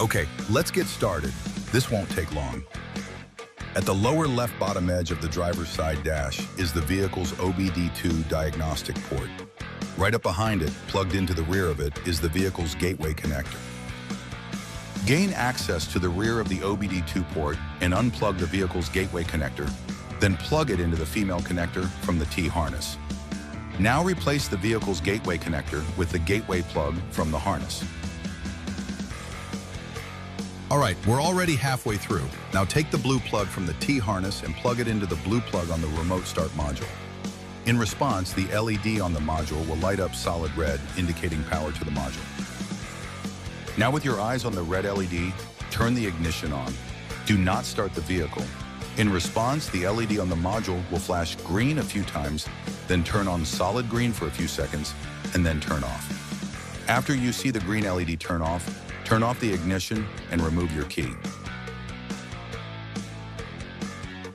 Okay, let's get started. This won't take long. At the lower left bottom edge of the driver's side dash is the vehicle's OBD2 diagnostic port. Right up behind it, plugged into the rear of it, is the vehicle's gateway connector. Gain access to the rear of the OBD2 port and unplug the vehicle's gateway connector, then plug it into the female connector from the T-harness. Now replace the vehicle's gateway connector with the gateway plug from the harness. All right, we're already halfway through. Now take the blue plug from the T-harness and plug it into the blue plug on the remote start module. In response, the LED on the module will light up solid red, indicating power to the module. Now with your eyes on the red LED, turn the ignition on. Do not start the vehicle. In response, the LED on the module will flash green a few times, then turn on solid green for a few seconds, and then turn off. After you see the green LED turn off the ignition and remove your key.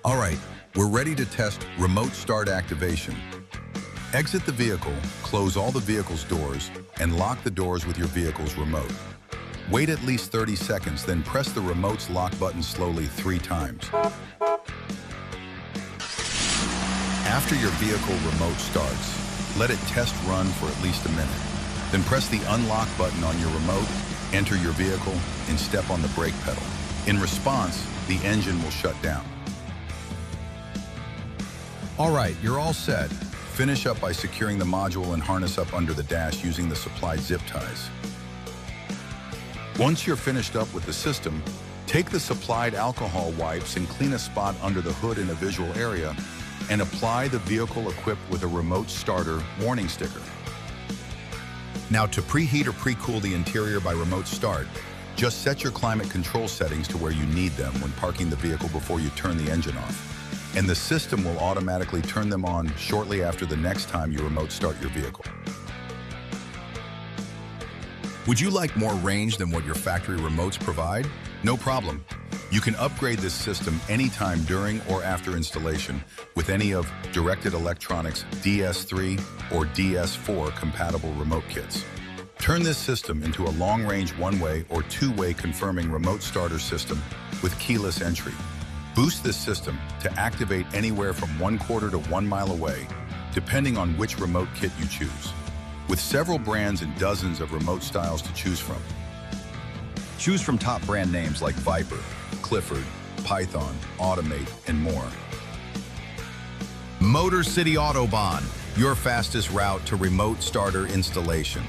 All right, we're ready to test remote start activation. Exit the vehicle, close all the vehicle's doors, and lock the doors with your vehicle's remote. Wait at least 30 seconds, then press the remote's lock button slowly 3 times. After your vehicle remote starts, let it test run for at least a minute. Then press the unlock button on your remote, enter your vehicle, and step on the brake pedal. In response, the engine will shut down. All right, you're all set. Finish up by securing the module and harness up under the dash using the supplied zip ties. Once you're finished up with the system, take the supplied alcohol wipes and clean a spot under the hood in a visual area and apply the vehicle equipped with a remote starter warning sticker. Now to preheat or pre-cool the interior by remote start, just set your climate control settings to where you need them when parking the vehicle before you turn the engine off. And the system will automatically turn them on shortly after the next time you remote start your vehicle. Would you like more range than what your factory remotes provide? No problem. You can upgrade this system anytime during or after installation with any of Directed Electronics DS3 or DS4 compatible remote kits. Turn this system into a long-range one-way or two-way confirming remote starter system with keyless entry. Boost this system to activate anywhere from 1/4 to 1 mile away, depending on which remote kit you choose. With several brands and dozens of remote styles to choose from. Choose from top brand names like Viper, Clifford, Python, Automate, and more. Motor City Autobahn, your fastest route to remote starter installation.